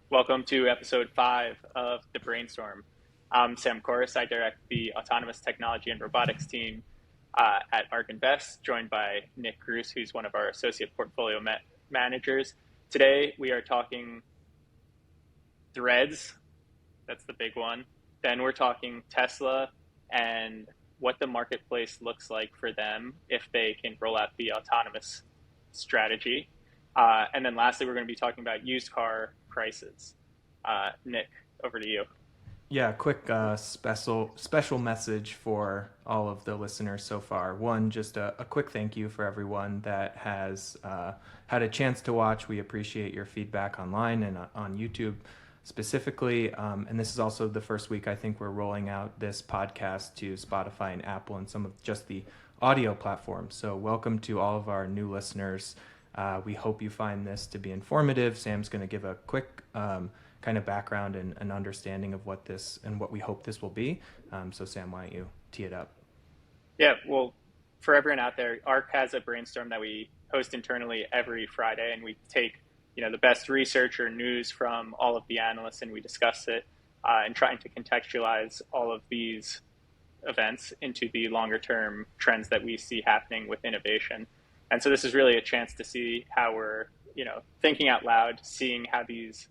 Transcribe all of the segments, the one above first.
Welcome to episode 5 of the Brainstorm. I'm Sam Korus. I direct the autonomous technology and robotics team at ARK Invest, joined by Nick Grous, who's one of our associate portfolio managers. Today, we are talking threads. That's the big one. Then we're talking Tesla and what the marketplace looks like for them if they can roll out the autonomous strategy. And then lastly, we're going to be talking about used car prices. Nick, over to you. Yeah, quick special message for all of the listeners so far. One, just a quick thank you for everyone that has had a chance to watch. We appreciate your feedback online and on YouTube specifically. And this is also the first week I think we're rolling out this podcast to Spotify and Apple and some of just the audio platforms. So welcome to all of our new listeners. We hope you find this to be informative. Sam's going to give a quick kind of background and understanding of what this and what we hope this will be. So Sam, why don't you tee it up? Yeah, well, for everyone out there, ARC has a brainstorm that we host internally every Friday, and we take the best research or news from all of the analysts, and we discuss it and trying to contextualize all of these events into the longer term trends that we see happening with innovation. And so this is really a chance to see how we're thinking out loud, seeing how these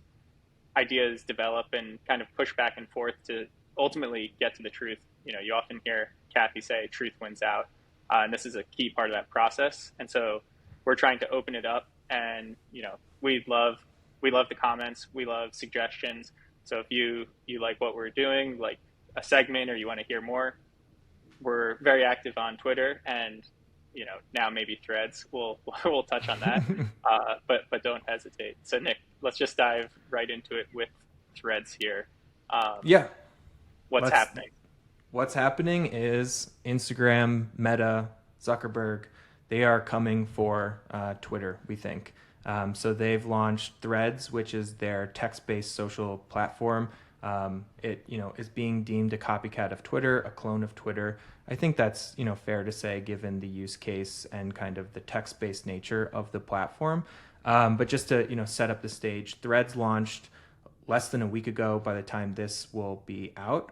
ideas develop and kind of push back and forth to ultimately get to the truth. You often hear Kathy say truth wins out, and this is a key part of that process. And so we're trying to open it up, and we love the comments, we love suggestions. So if you like what we're doing, like a segment, or you want to hear more, we're very active on Twitter, and now maybe Threads. We'll touch on that, but don't hesitate. So Nick, let's just dive right into it with Threads here. Yeah, What's let's. happening? What's happening is Instagram, Meta, Zuckerberg, they are coming for Twitter, we think. So they've launched Threads, which is their text-based social platform. It is being deemed a copycat of Twitter, a clone of Twitter. I think that's fair to say given the use case and kind of the text-based nature of the platform. But just to set up the stage, Threads launched less than a week ago. By the time this will be out,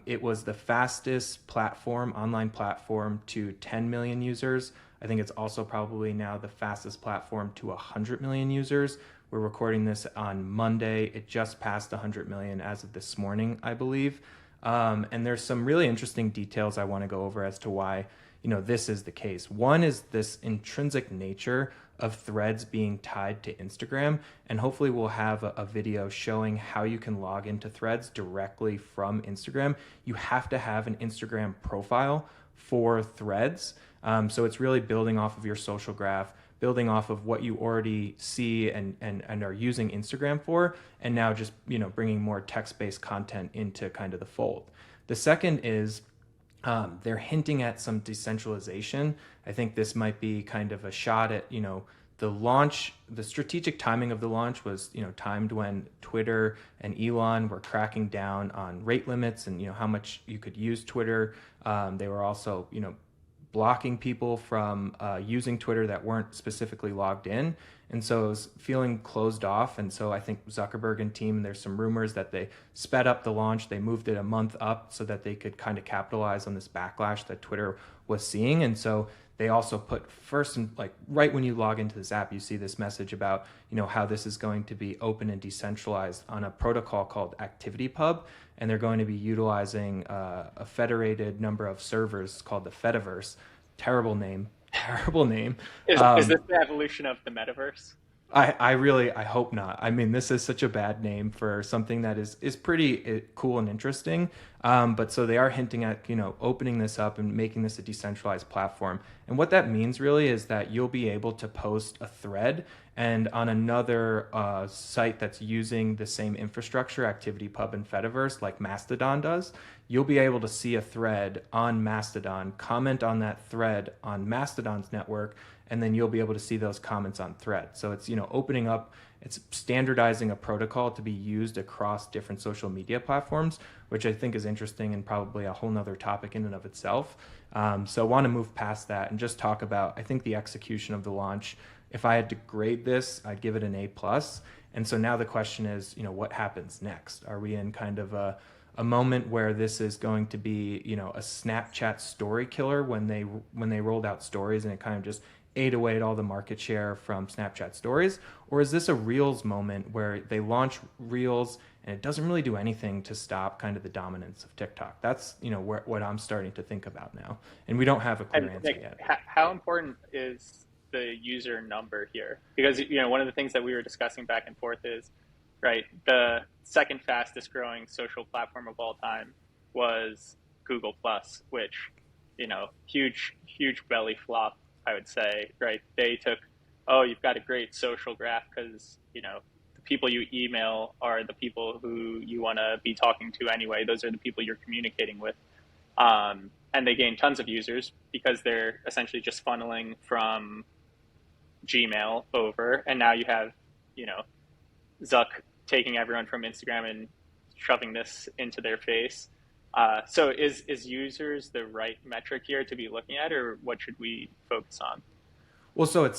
it was the fastest online platform to 10 million users. I think it's also probably now the fastest platform to 100 million users. We're recording this on Monday. It just passed 100 million as of this morning, I believe. And there's some really interesting details I want to go over as to why this is the case. One is this intrinsic nature of Threads being tied to Instagram, and hopefully we'll have a video showing how you can log into Threads directly from Instagram. You have to have an Instagram profile for Threads. So it's really building off of your social graph, building off of what you already see and are using Instagram for, and now just bringing more text-based content into kind of the fold. The second is they're hinting at some decentralization. I think this might be kind of a shot at the launch. The strategic timing of the launch was timed when Twitter and Elon were cracking down on rate limits and how much you could use Twitter. They were also blocking people from using Twitter that weren't specifically logged in. And so it was feeling closed off. And so I think Zuckerberg and team, there's some rumors that they sped up the launch. They moved it a month up so that they could kind of capitalize on this backlash that Twitter was seeing. And so they also put first, and like right when you log into this app, you see this message about how this is going to be open and decentralized on a protocol called ActivityPub. And they're going to be utilizing a federated number of servers called the Fediverse. Terrible name. Is this the evolution of the metaverse? I hope not. I mean, this is such a bad name for something that is pretty cool and interesting. But so they are hinting at, opening this up and making this a decentralized platform. And what that means really is that you'll be able to post a thread, and on another site that's using the same infrastructure, ActivityPub and Fediverse, like Mastodon does, you'll be able to see a thread on Mastodon, comment on that thread on Mastodon's network, and then you'll be able to see those comments on Thread. So it's opening up, it's standardizing a protocol to be used across different social media platforms, which I think is interesting and probably a whole nother topic in and of itself. So I want to move past that and just talk about, I think, the execution of the launch. If I had to grade this, I'd give it an A+. And so now the question is, what happens next? Are we in kind of a moment where this is going to be, a Snapchat story killer when they rolled out stories and it kind of just ate away at all the market share from Snapchat stories? Or is this a Reels moment where they launch Reels and it doesn't really do anything to stop kind of the dominance of TikTok? That's, what I'm starting to think about now. And we don't have a clear And answer Nick, yet. how important is the user number here? Because one of the things that we were discussing back and forth is, right, the second fastest growing social platform of all time was Google Plus, which, huge belly flop, I would say, right? They took, oh, you've got a great social graph because, the people you email are the people who you want to be talking to anyway. Those are the people you're communicating with. And they gain tons of users because they're essentially just funneling from Gmail over. And now you have, you know, Zuck taking everyone from Instagram and shoving this into their face. So is users the right metric here to be looking at, or what should we focus on? Well, so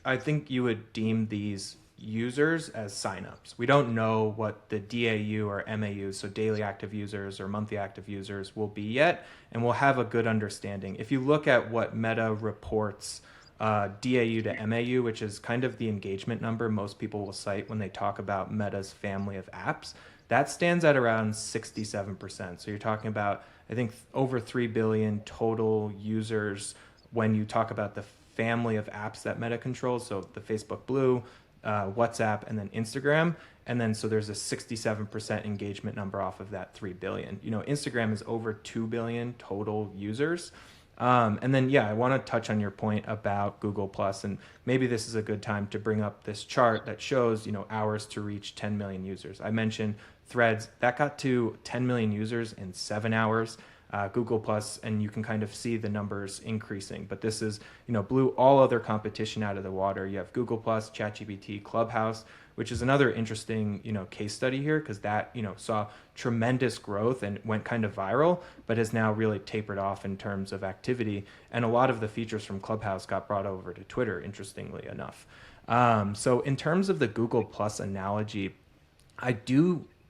I think you would deem these users as signups. We don't know what the DAU or MAU, so daily active users or monthly active users, will be yet, and we'll have a good understanding. If you look at what Meta reports, DAU to MAU, which is kind of the engagement number most people will cite when they talk about Meta's family of apps, that stands at around 67%. So you're talking about, I think, over 3 billion total users when you talk about the family of apps that Meta controls. So the Facebook Blue, WhatsApp, and then Instagram. And then so there's a 67% engagement number off of that 3 billion. Instagram is over 2 billion total users. And then, yeah, I want to touch on your point about Google Plus, and maybe this is a good time to bring up this chart that shows, hours to reach 10 million users. I mentioned Threads, that got to 10 million users in 7 hours. Google Plus, and you can kind of see the numbers increasing. But this is, blew all other competition out of the water. You have Google Plus, ChatGPT, Clubhouse, which is another interesting, case study here because that, saw tremendous growth and went kind of viral, but has now really tapered off in terms of activity. And a lot of the features from Clubhouse got brought over to Twitter, interestingly enough. So in terms of the Google Plus analogy,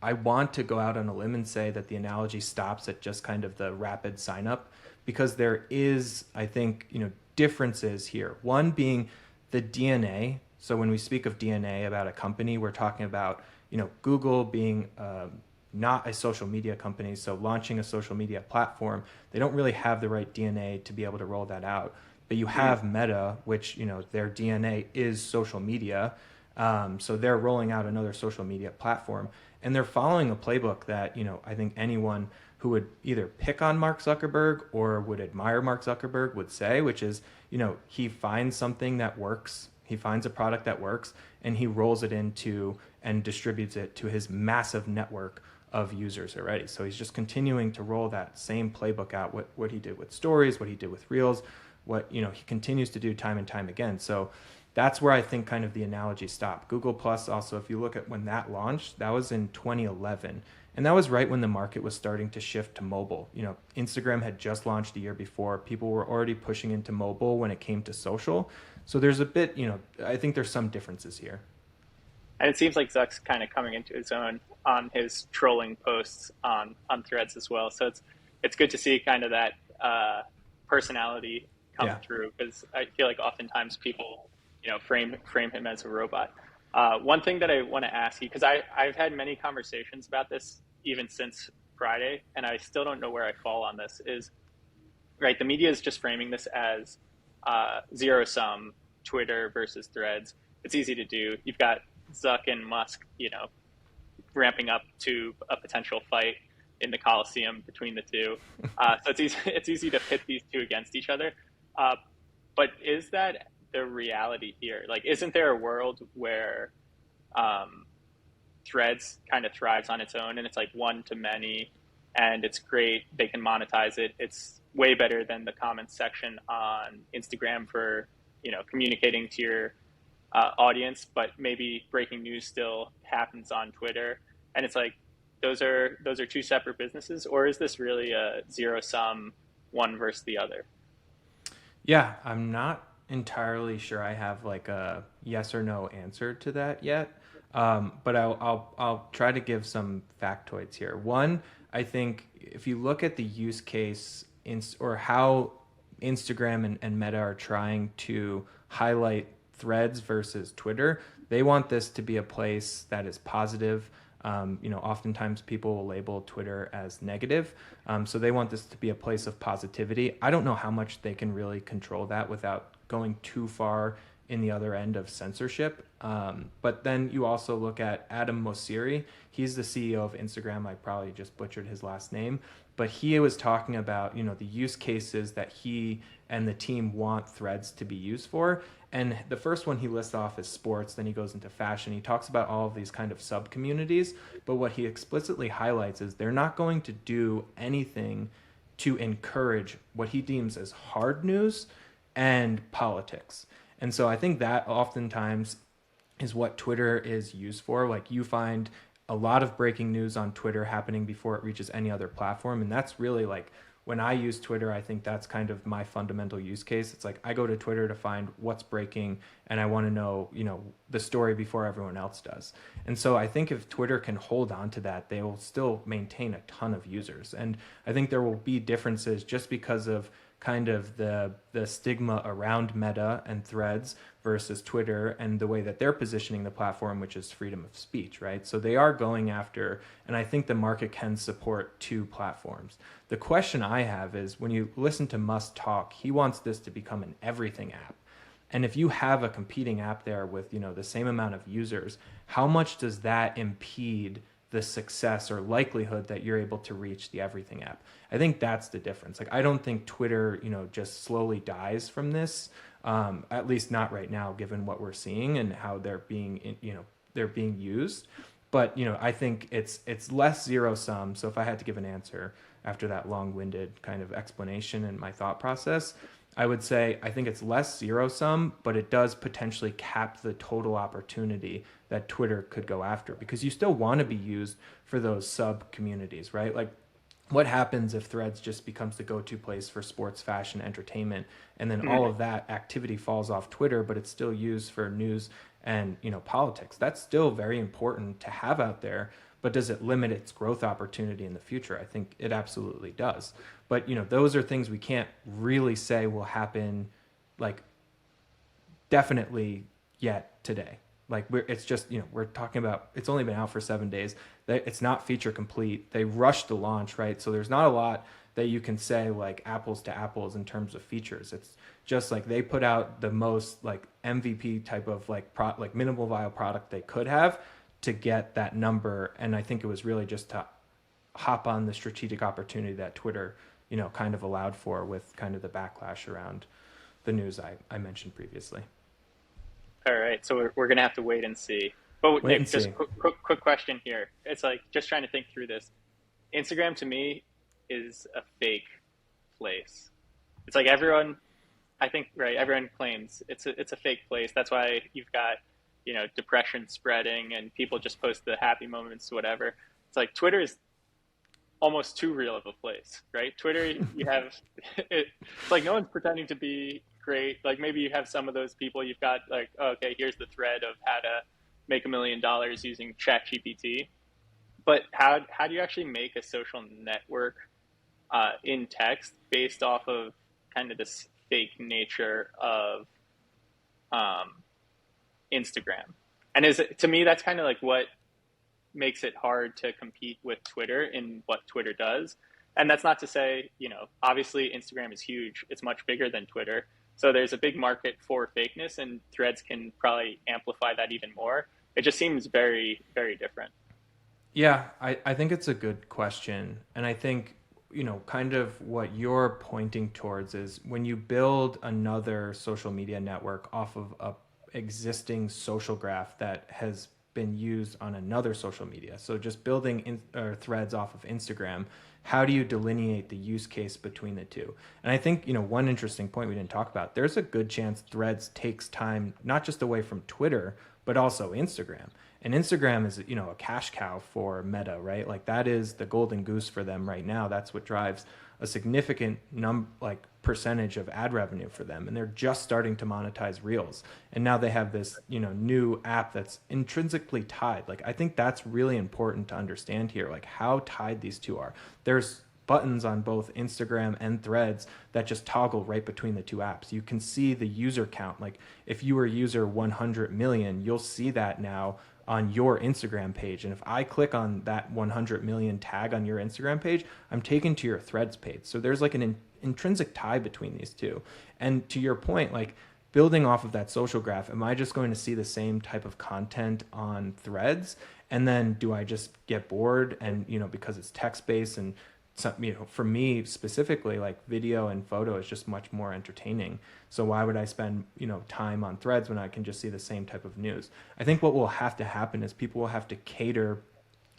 I want to go out on a limb and say that the analogy stops at just kind of the rapid sign up because there is, I think, differences here. One being the DNA. So when we speak of DNA about a company, we're talking about, Google being not a social media company. So launching a social media platform, they don't really have the right DNA to be able to roll that out. But you have Meta, which, their DNA is social media. So they're rolling out another social media platform, and they're following a playbook that, I think anyone who would either pick on Mark Zuckerberg or would admire Mark Zuckerberg would say, which is, he finds something that works, he finds a product that works, and he rolls it into and distributes it to his massive network of users already. So he's just continuing to roll that same playbook out, what he did with stories, what he did with Reels, what, he continues to do time and time again. So that's where I think kind of the analogy stopped. Google Plus also, if you look at when that launched, that was in 2011. And that was right when the market was starting to shift to mobile. Instagram had just launched a year before. People were already pushing into mobile when it came to social. So there's a bit, I think there's some differences here. And it seems like Zuck's kind of coming into his own on his trolling posts on Threads as well. So it's good to see kind of that personality come Yeah. through, because I feel like oftentimes people frame him as a robot. One thing that I want to ask you, because I've had many conversations about this even since Friday, and I still don't know where I fall on this, is, right, the media is just framing this as zero sum, Twitter versus Threads. It's easy to do. You've got Zuck and Musk, ramping up to a potential fight in the Coliseum between the two. So it's easy to pit these two against each other. But is that the reality here? Like, isn't there a world where Threads kind of thrives on its own and it's like one to many and it's great, they can monetize it, it's way better than the comments section on Instagram for communicating to your audience, but maybe breaking news still happens on Twitter, and it's like those are two separate businesses? Or is this really a zero sum, one versus the other? Yeah, I'm not entirely sure I have like a yes or no answer to that yet. But I'll try to give some factoids here. One, I think if you look at the use case or how Instagram and Meta are trying to highlight Threads versus Twitter, they want this to be a place that is positive. Oftentimes people will label Twitter as negative. So they want this to be a place of positivity. I don't know how much they can really control that without going too far in the other end of censorship. But then you also look at Adam Mosseri. He's the CEO of Instagram. I probably just butchered his last name, but he was talking about, the use cases that he and the team want Threads to be used for. And the first one he lists off is sports, then he goes into fashion. He talks about all of these kind of sub communities, but what he explicitly highlights is they're not going to do anything to encourage what he deems as hard news and politics. And so I think that oftentimes is what Twitter is used for. Like, you find a lot of breaking news on Twitter happening before it reaches any other platform. And that's really like, when I use Twitter, I think that's kind of my fundamental use case. It's like I go to Twitter to find what's breaking, and I want to know, the story before everyone else does. And so I think if Twitter can hold on to that, they will still maintain a ton of users. And I think there will be differences just because of kind of the stigma around Meta and Threads versus Twitter and the way that they're positioning the platform, which is freedom of speech, right? So they are going after, and I think the market can support two platforms. The question I have is, when you listen to Musk talk, he wants this to become an everything app. And if you have a competing app there with, the same amount of users, how much does that impede the success or likelihood that you're able to reach the everything app? I think that's the difference. Like, I don't think Twitter, just slowly dies from this. At least not right now, given what we're seeing and how they're being, they're being used. But, I think it's less zero sum. So if I had to give an answer after that long-winded kind of explanation and my thought process, I would say I think it's less zero sum, but it does potentially cap the total opportunity that Twitter could go after, because you still want to be used for those sub communities, right? Like, what happens if Threads just becomes the go-to place for sports, fashion, entertainment, and then all of that activity falls off Twitter, but it's still used for news and politics? That's still very important to have out there. But does it limit its growth opportunity in the future? I think it absolutely does. But those are things we can't really say will happen, like, definitely yet today. Like, it's just, we're talking about, it's only been out for 7 days. It's not feature complete. They rushed the launch, right? So there's not a lot that you can say like apples to apples in terms of features. It's just like they put out the most like MVP type of like minimal viable product they could have to get that number. And I think it was really just to hop on the strategic opportunity that Twitter, kind of allowed for with kind of the backlash around the news I mentioned previously. All right, so we're gonna have to wait and see. But Wait Nick, and just see. quick question here. It's like, just trying to think through this. Instagram to me is a fake place. It's like everyone, I think, right? Everyone claims it's a fake place. That's why you've got depression spreading and people just post the happy moments, whatever. It's like Twitter is almost too real of a place, right? Twitter, you have it's like no one's pretending to be great. Like, maybe you have some of those people. You've got like, oh, okay, here's the thread of how to make $1 million using ChatGPT. But how do you actually make a social network in text based off of kind of this fake nature of um, Instagram? And to me, that's kind of like what makes it hard to compete with Twitter in what Twitter does. And that's not to say, obviously Instagram is huge. It's much bigger than Twitter. So there's a big market for fakeness, and Threads can probably amplify that even more. It just seems very, very different. Yeah, I think it's a good question. And I think, kind of what you're pointing towards is when you build another social media network off of a existing social graph that has been used on another social media. So just building threads off of Instagram, how do you delineate the use case between the two? And I think, one interesting point we didn't talk about, there's a good chance Threads takes time, not just away from Twitter, but also Instagram. And Instagram is, a cash cow for Meta, right? Like, that is the golden goose for them right now. That's what drives a significant percentage of ad revenue for them, and they're just starting to monetize Reels. And now they have this, new app that's intrinsically tied. Like, I think that's really important to understand here, like how tied these two are. There's buttons on both Instagram and Threads that just toggle right between the two apps. You can see the user count. Like, if you were user 100 million, you'll see that now on your Instagram page. And if I click on that 100 million tag on your Instagram page, I'm taken to your Threads page. So there's like an intrinsic tie between these two. And to your point, like, building off of that social graph, am I just going to see the same type of content on Threads? And then do I just get bored? And, because it's text based, and some, for me specifically, like, video and photo is just much more entertaining. So why would I spend, time on Threads when I can just see the same type of news? I think what will have to happen is people will have to cater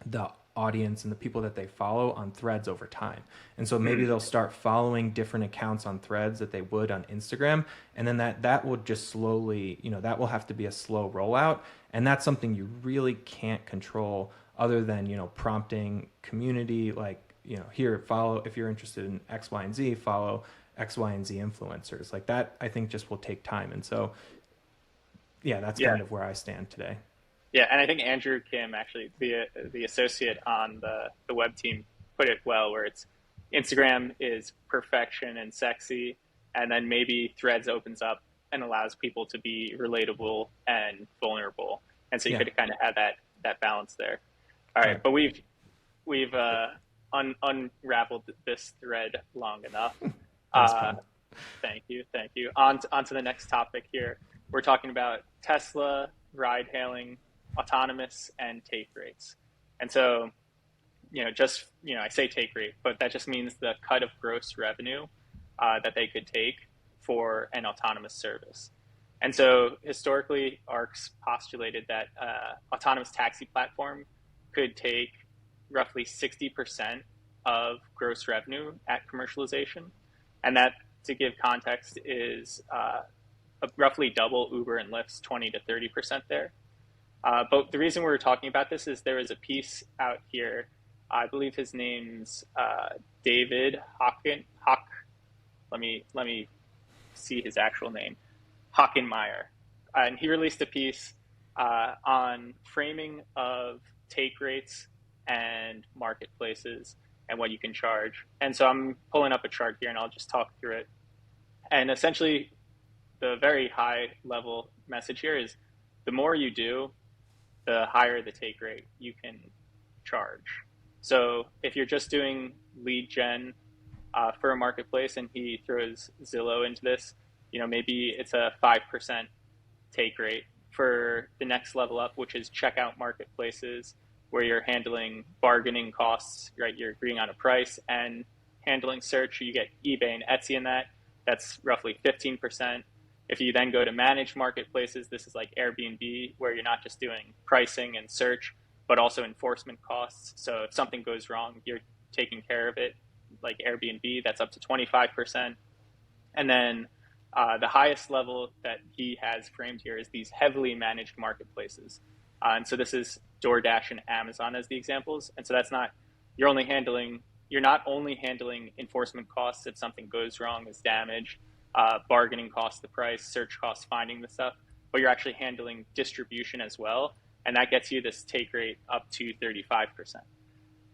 the audience and the people that they follow on Threads over time. And so maybe they'll start following different accounts on Threads that they would on Instagram. And then that will just slowly, that will have to be a slow rollout. And that's something you really can't control other than, prompting community, like, here, follow, if you're interested in X, Y, and Z, follow X, Y, and Z influencers. Like that, I think just will take time. And so, yeah, that's Yeah. kind of where I stand today. Yeah, and I think Andrew Kim, actually the associate on the web team, put it well, where it's Instagram is perfection and sexy, and then maybe Threads opens up and allows people to be relatable and vulnerable, and so you Yeah. could kind of have that balance there. All right, Right. but we've unraveled this thread long enough. That was Uh, fun. thank you. On to the next topic here. We're talking about Tesla, ride hailing, autonomous, and take rates. And so, I say take rate, but that just means the cut of gross revenue that they could take for an autonomous service. And so historically, ARC's postulated that autonomous taxi platform could take roughly 60% of gross revenue at commercialization. And that, to give context, is roughly double Uber and Lyft's 20 to 30% there. But the reason we're talking about this is there is a piece out here. I believe his name's David Hock. Let me see his actual name, Hockenmeyer, and he released a piece on framing of take rates and marketplaces and what you can charge. And so I'm pulling up a chart here, and I'll just talk through it. And essentially, the very high level message here is the more you do, the higher the take rate you can charge. So if you're just doing lead gen for a marketplace, and he throws Zillow into this, maybe it's a 5% take rate. For the next level up, which is checkout marketplaces, where you're handling bargaining costs, right? You're agreeing on a price and handling search. You get eBay and Etsy in that. That's roughly 15%. If you then go to managed marketplaces, this is like Airbnb, where you're not just doing pricing and search, but also enforcement costs. So if something goes wrong, you're taking care of it, like Airbnb, that's up to 25%. And then the highest level that he has framed here is these heavily managed marketplaces. And so this is DoorDash and Amazon as the examples. And so you're not only handling enforcement costs if something goes wrong, is damaged, bargaining costs, the price, search costs, finding the stuff, but you're actually handling distribution as well. And that gets you this take rate up to 35%.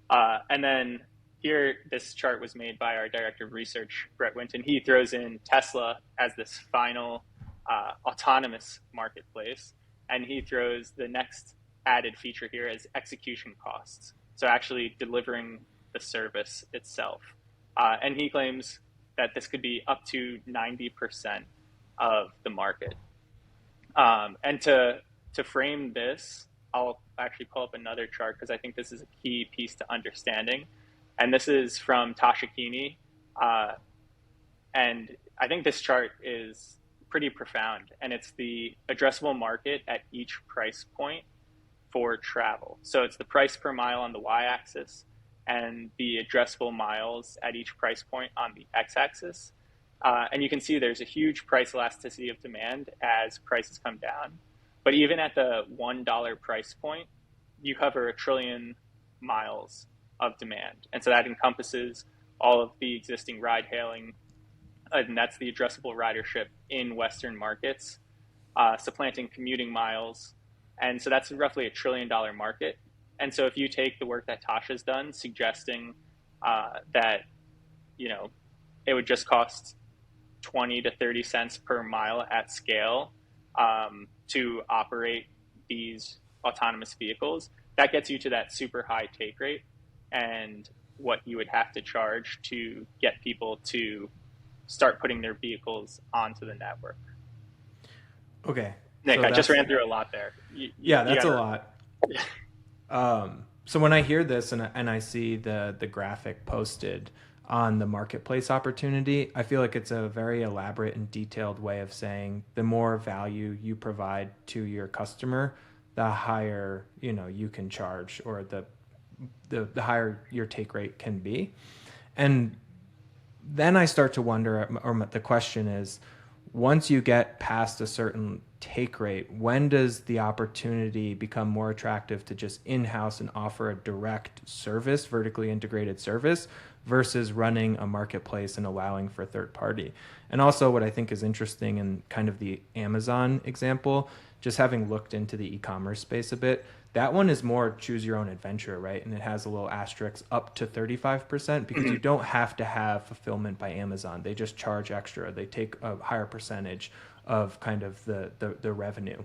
And then here, this chart was made by our director of research, Brett Winton. He throws in Tesla as this final autonomous marketplace. And he throws the next added feature here as execution costs. So actually delivering the service itself. And he claims that this could be up to 90% of the market. And to frame this, I'll actually pull up another chart because I think this is a key piece to understanding. And this is from Tasha Keeney. And I think this chart is pretty profound. And it's the addressable market at each price point for travel. So it's the price per mile on the y-axis and the addressable miles at each price point on the x-axis. And you can see there's a huge price elasticity of demand as prices come down. But even at the $1 price point, you cover 1 trillion miles of demand. And so that encompasses all of the existing ride hailing, and that's the addressable ridership in Western markets, supplanting commuting miles. And so that's roughly $1 trillion market. And so if you take the work that Tasha's done, suggesting that, you know, it would just cost 20 to 30 cents per mile at scale to operate these autonomous vehicles, that gets you to that super high take rate and what you would have to charge to get people to start putting their vehicles onto the network. Okay. Nick, So I just that's ran through a lot there. yeah, You that's a gotta, lot. So when I hear this and I see the graphic posted on the marketplace opportunity, I feel like it's a very elaborate and detailed way of saying the more value you provide to your customer, the higher, you know, you can charge, or the higher your take rate can be. And then I start to wonder, or the question is, once you get past a certain take rate, when does the opportunity become more attractive to just in-house and offer a direct service, vertically integrated service, versus running a marketplace and allowing for third party? And also what I think is interesting in kind of the Amazon example, just having looked into the e-commerce space a bit, that one is more choose your own adventure, right? And it has a little asterisk up to 35% because you don't have to have fulfillment by Amazon. They just charge extra. They take a higher percentage of kind of the revenue.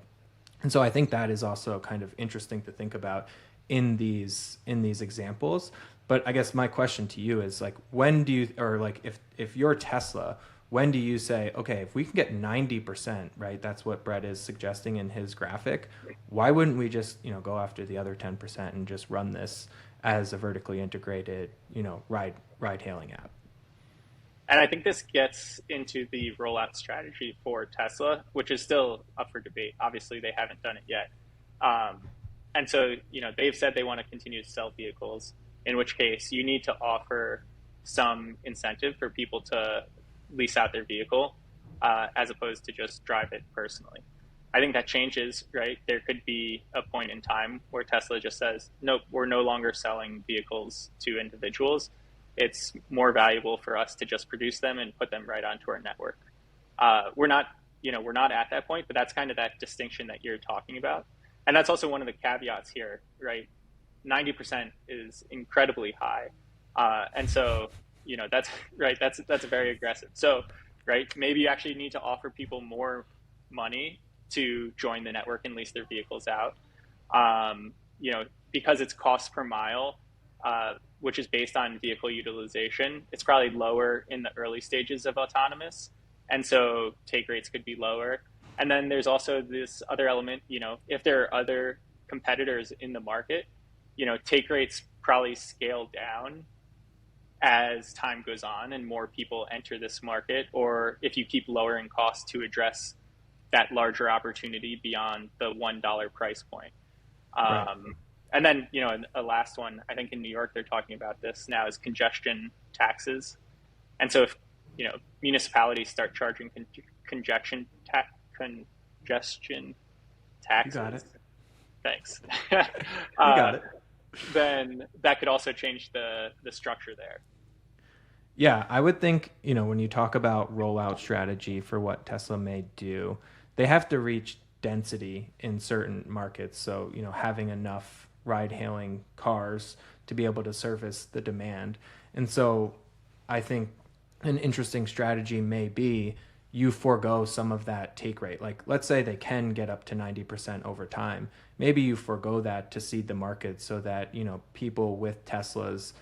And so I think that is also kind of interesting to think about in these examples. But I guess my question to you is, like, when do you, or like if you're Tesla, when do you say, okay, if we can get 90%, right? That's what Brett is suggesting in his graphic. Why wouldn't we just, you know, go after the other 10% and just run this as a vertically integrated, you know, ride hailing app? and I think this gets into the rollout strategy for Tesla, which is still up for debate. Obviously, they haven't done it yet. Um, and so, you know, they've said they want to continue to sell vehicles, in which case you need to offer some incentive for people to lease out their vehicle as opposed to just drive it personally. I think that changes, right? There could be a point in time where Tesla just says, nope, we're no longer selling vehicles to individuals. It's more valuable for us to just produce them and put them right onto our network. We're not, you know, we're not at that point, but that's kind of that distinction that you're talking about. And that's also one of the caveats here, right? 90% is incredibly high. And so, you know, that's right. That's very aggressive. So, right. Maybe you actually need to offer people more money to join the network and lease their vehicles out. You know, because it's cost per mile, which is based on vehicle utilization, it's probably lower in the early stages of autonomous. And so take rates could be lower. And then there's also this other element, you know, if there are other competitors in the market, you know, take rates probably scale down as time goes on and more people enter this market, or if you keep lowering costs to address that larger opportunity beyond the $1 price point. Right. And then, you know, a last one, I think in New York, they're talking about this now, is congestion taxes. And so if, you know, municipalities start charging congestion You got it. taxes, thanks, You uh, got it. then that could also change the structure there. Yeah, I would think, you know, when you talk about rollout strategy for what Tesla may do, they have to reach density in certain markets. So, you know, having enough ride hailing cars to be able to service the demand. And so I think an interesting strategy may be you forego some of that take rate. Like, let's say they can get up to 90% over time. Maybe you forego that to seed the market so that, you know, people with Teslas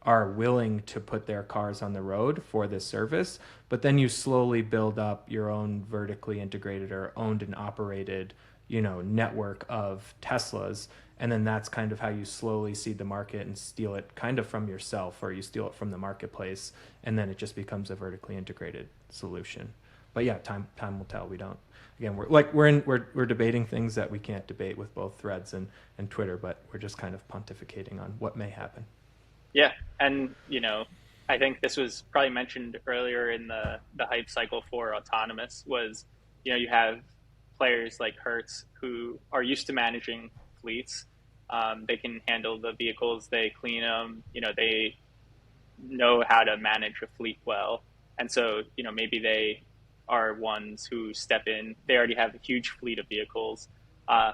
are willing to put their cars on the road for this service, but then you slowly build up your own vertically integrated or owned and operated, you know, network of Teslas. And then that's kind of how you slowly seed the market and steal it kind of from yourself, or you steal it from the marketplace. And then it just becomes a vertically integrated solution. But yeah, time will tell. We don't, again, we're debating things that we can't debate with both Threads and Twitter, but we're just kind of pontificating on what may happen. Yeah, and you know, I think this was probably mentioned earlier in the hype cycle for autonomous was, you know, you have players like Hertz who are used to managing fleets. They can handle the vehicles, they clean them, you know, know how to manage a fleet well. And so, maybe they are ones who step in. They already have a huge fleet of vehicles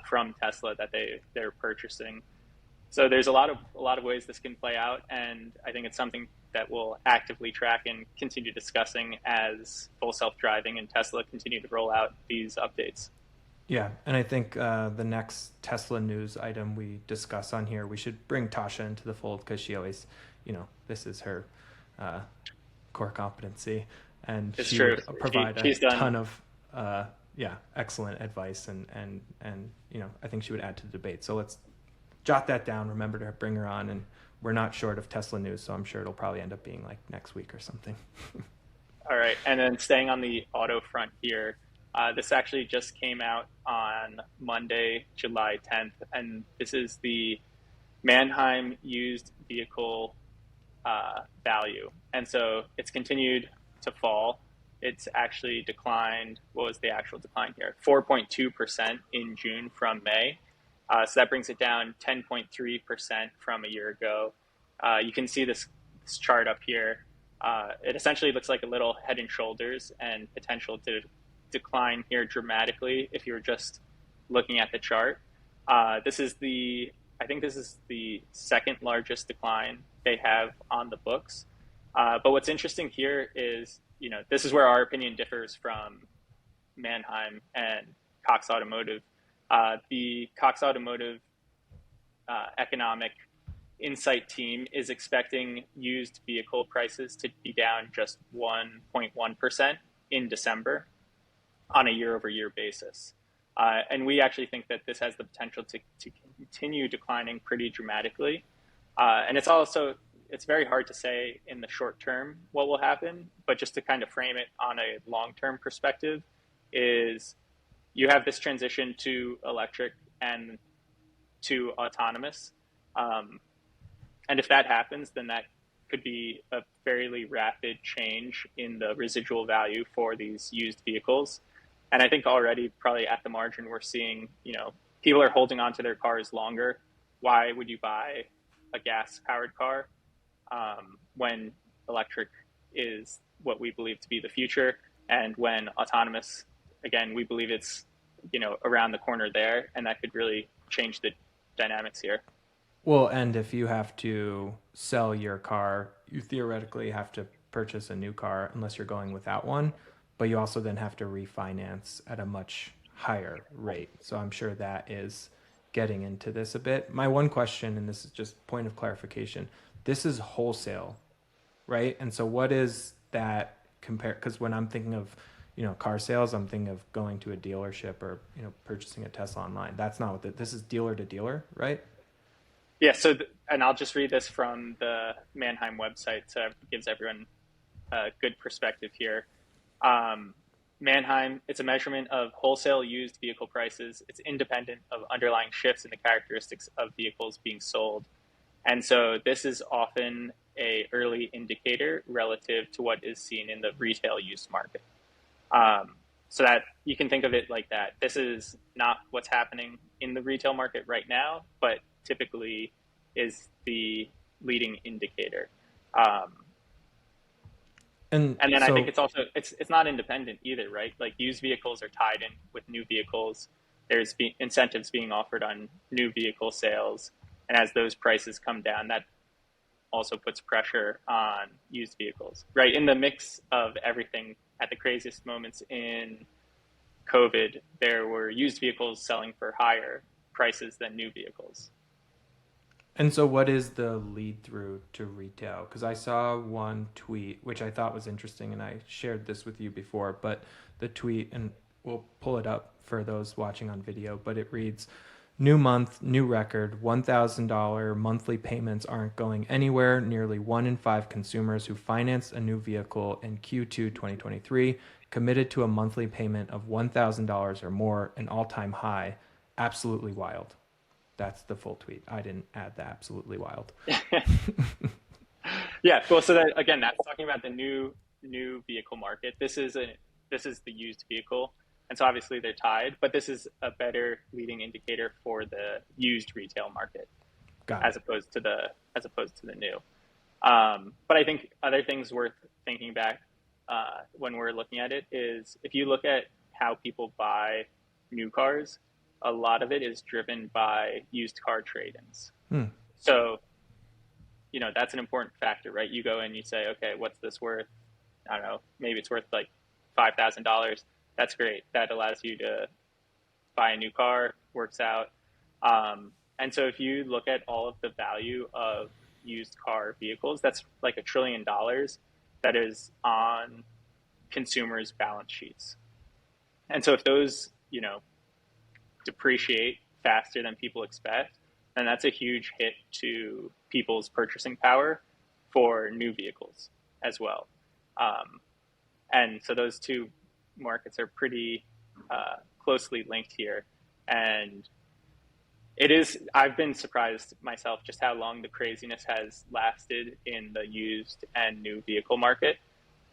from Tesla that they're purchasing. So there's a lot of ways this can play out, and I think it's something that we'll actively track and continue discussing as full self-driving and Tesla continue to roll out these updates. Yeah, and I think the next Tesla news item we discuss on here, we should bring Tasha into the fold because she always, this is her uh, core competency, and It's she true. would provide a She's done. ton of excellent advice, and I think she would add to the debate. So let's jot that down. Remember to bring her on, and we're not short of Tesla news, so I'm sure it'll probably end up being like next week or something. All right, and then staying on the auto front here, this actually just came out on Monday, July 10th, and this is the Mannheim used vehicle value. And so it's continued to fall. It's actually declined. What was the actual decline here? 4.2% in June from May. So that brings it down 10.3% from a year ago. You can see this chart up here. It essentially looks like a little head and shoulders and potential to decline here dramatically if you're just looking at the chart. I think this is the second largest decline they have on the books. But what's interesting here is, this is where our opinion differs from Mannheim and Cox Automotive. The Cox Automotive economic insight team is expecting used vehicle prices to be down just 1.1% in December on a year-over-year basis. And we actually think that this has the potential to continue declining pretty dramatically. And it's very hard to say in the short term what will happen, but just to kind of frame it on a long-term perspective is you have this transition to electric and to autonomous. And if that happens, then that could be a fairly rapid change in the residual value for these used vehicles. And I think already, probably at the margin, we're seeing, people are holding on to their cars longer. Why would you buy a gas-powered car when electric is what we believe to be the future, and when autonomous, again, we believe it's, around the corner there, and that could really change the dynamics here. Well, and if you have to sell your car, you theoretically have to purchase a new car unless you're going without one, but you also then have to refinance at a much higher rate. So I'm sure that is getting into this a bit. My one question, and this is just point of clarification, this is wholesale, right? And so what is that compare? Because when I'm thinking of, car sales, I'm thinking of going to a dealership or, purchasing a Tesla online. That's not what this is, dealer to dealer, right? Yeah, and I'll just read this from the Mannheim website, so it gives everyone a good perspective here. Mannheim, it's a measurement of wholesale used vehicle prices. It's independent of underlying shifts in the characteristics of vehicles being sold. And so this is often a early indicator relative to what is seen in the retail used market. So that you can think of it like that. This is not what's happening in the retail market right now, but typically is the leading indicator. And then I think it's not independent either, right? Like used vehicles are tied in with new vehicles. There's incentives being offered on new vehicle sales, and as those prices come down, that also puts pressure on used vehicles, right? In the mix of everything, at the craziest moments in COVID, there were used vehicles selling for higher prices than new vehicles. And so what is the lead through to retail? Because I saw one tweet, which I thought was interesting, and I shared this with you before, but the tweet, and we'll pull it up for those watching on video, but it reads, new month, new record, $1,000 monthly payments aren't going anywhere. Nearly 1 in 5 consumers who financed a new vehicle in Q2 2023 committed to a monthly payment of $1,000 or more, an all-time high. Absolutely wild. That's the full tweet. I didn't add the absolutely wild. Yeah, well, so that again, that's talking about the new vehicle market. This is the used vehicle, and so obviously they're tied. But this is a better leading indicator for the used retail market Got as it. opposed to the new. But I think other things worth thinking back when we're looking at it is if you look at how people buy new cars, a lot of it is driven by used car trade-ins. Hmm. So, that's an important factor, right? You go in, you say, okay, what's this worth? I don't know, maybe it's worth like $5,000. That's great. That allows you to buy a new car, works out. And so if you look at all of the value of used car vehicles, that's like $1 trillion that is on consumers' balance sheets. And so if those, depreciate faster than people expect, then that's a huge hit to people's purchasing power for new vehicles as well. Um, and so those two markets are pretty closely linked here. And I've been surprised myself just how long the craziness has lasted in the used and new vehicle market.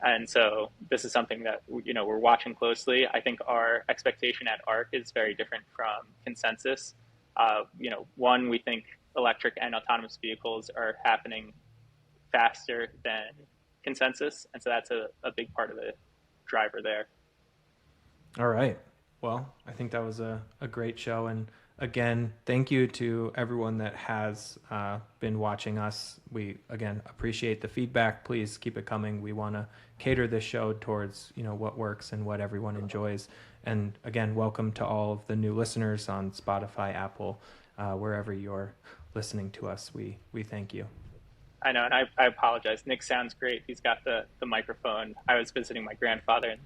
And so this is something that, we're watching closely. I think our expectation at ARC is very different from consensus. One, we think electric and autonomous vehicles are happening faster than consensus. And so that's a big part of the driver there. All right. Well, I think that was a great show. And again, thank you to everyone that has been watching us. We, again, appreciate the feedback. Please keep it coming. We want to cater this show towards, what works and what everyone enjoys. And again, welcome to all of the new listeners on Spotify, Apple, wherever you're listening to us. We thank you. I know, and I apologize. Nick sounds great. He's got the microphone. I was visiting my grandfather, and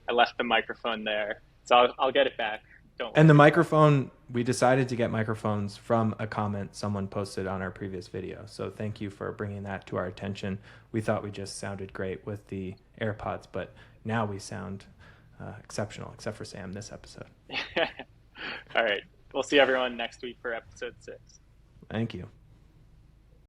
I left the microphone there. So I'll get it back. Don't And the worry. microphone, we decided to get microphones from a comment someone posted on our previous video. So thank you for bringing that to our attention. We thought we just sounded great with the AirPods, but now we sound exceptional, except for Sam this episode. All right. We'll see everyone next week for episode 6. Thank you.